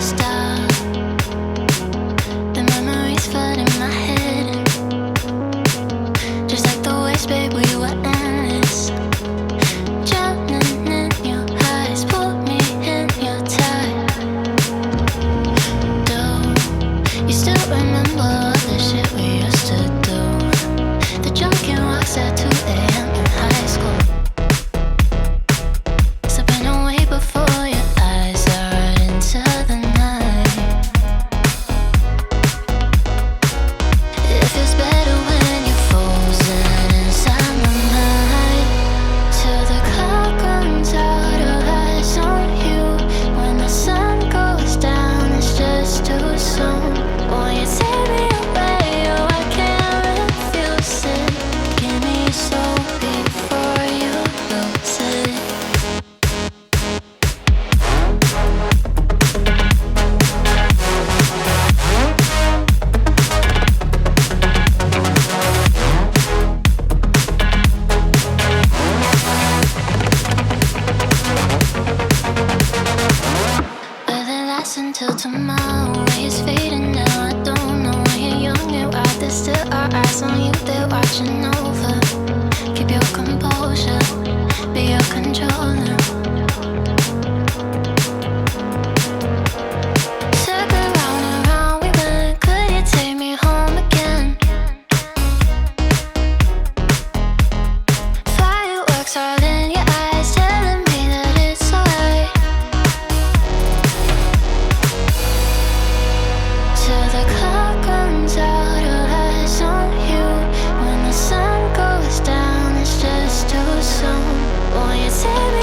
stop. The memories flood in my head, just like the waves, babe, we were endless. Drowning in your eyes, pull me in your tide. Do you still remember all the shit we used to do? The drunken walks at 2 a.m. in high school. Slipping away before your eyes are right into the night. It feels better when you're frozen inside my mind. Till the clock runs out of eyes on you. When the sun goes down, it's just too soon. Won't you take me away? Oh, I can't refuse it. Give me your soul before you lose it. Will it last until tomorrow? It's fading now, I don't know. When you're young and wild, there's still our eyes on you, they're watching over. Keep your composure, be your controller. Circle round and round we went. Could you take me home again? Fireworks all in your eyes, telling me that it's alright. Till the clock runs out of eyes on you. When the sun goes down, it's just too soon. Won't you take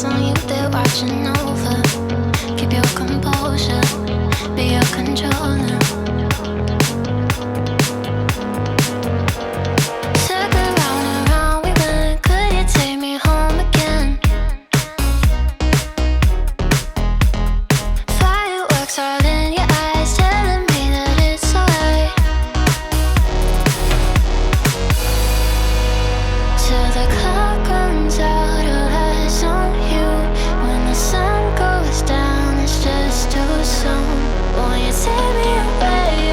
eyes on you, they're watching over. Keep your composure, be your controller. Circle round and round we went. Could you take me home again? Fireworks all in your eyes, telling me that it's alright. Till the clock runs out, all eyes on you. When the sun goes down, it's just too soon. Won't you take me away?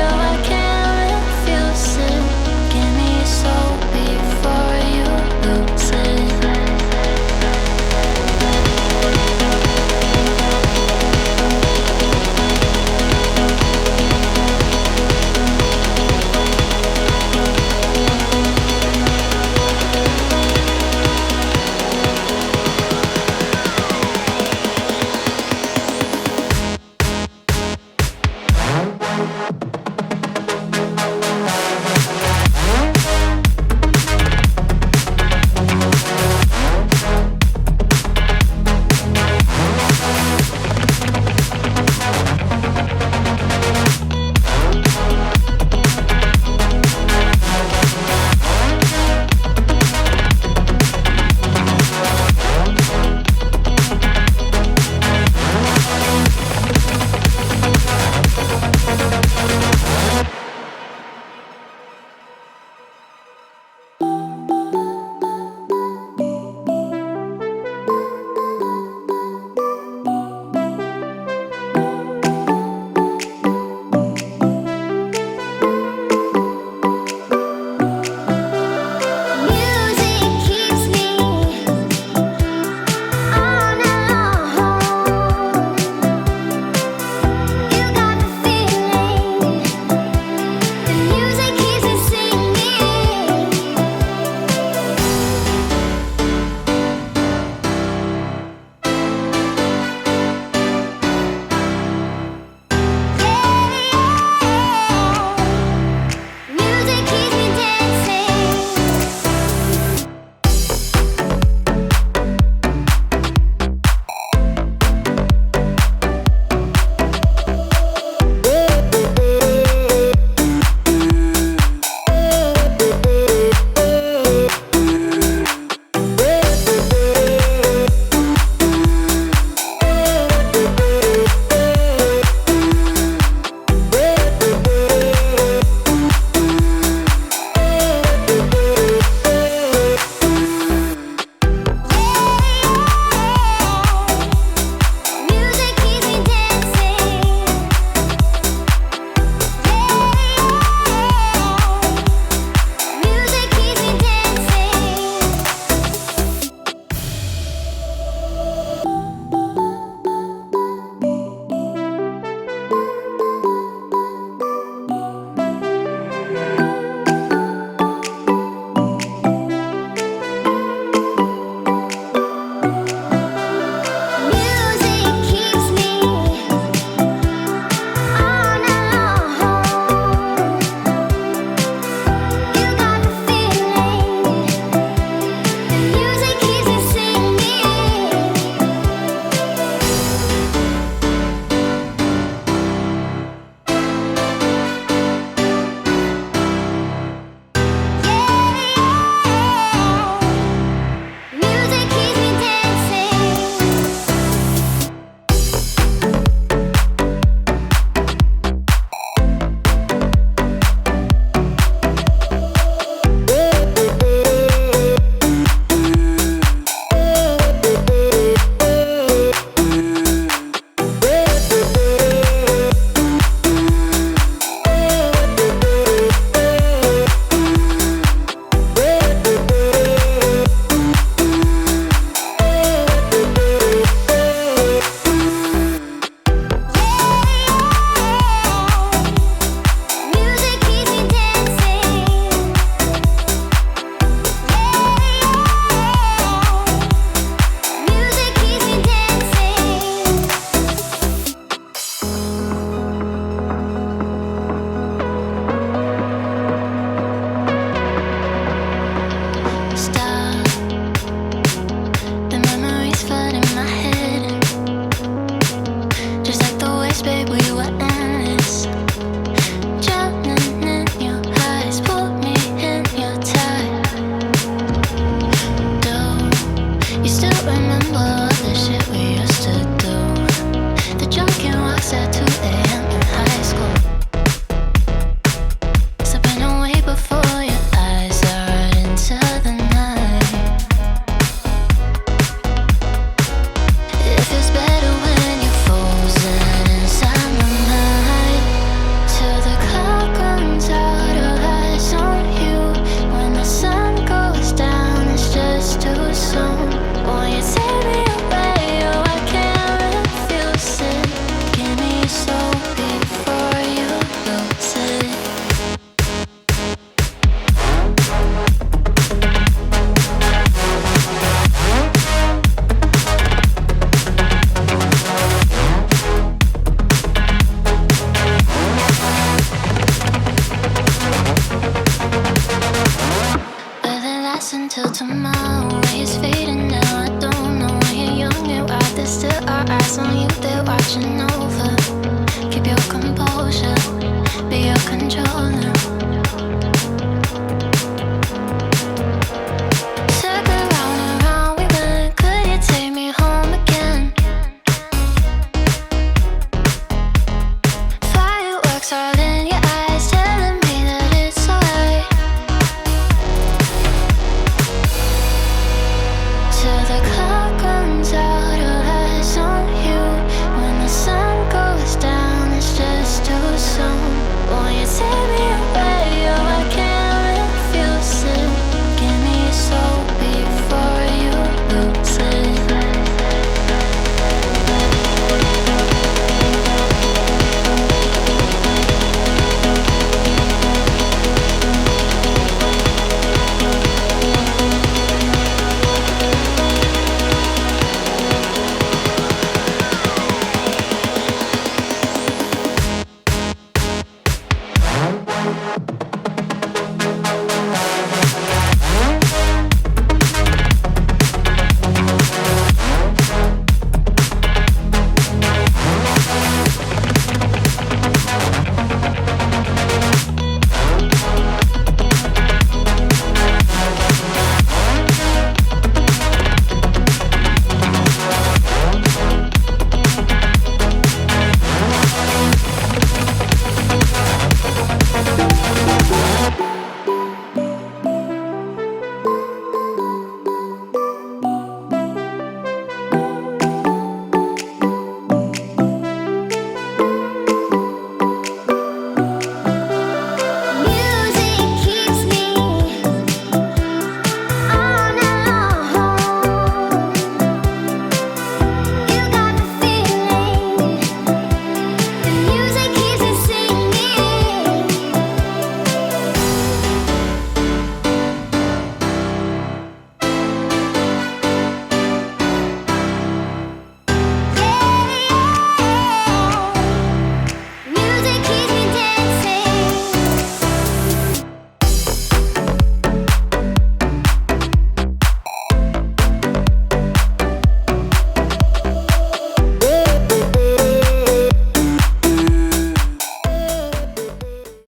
dance until tomorrow. It's fading now, I don't know. When you're young, you're out there, still our eyes on you, they're watching over. Keep your composure, be your controller. Circle round and round we went. Could you take me home again? Fireworks all in your eyes, telling me that it's alright. Till the clock runs out of eyes on you. When the sun goes down, it's just too soon. Won't you take me away? Oh, I can't refuse it. Give me your soul before you lose it.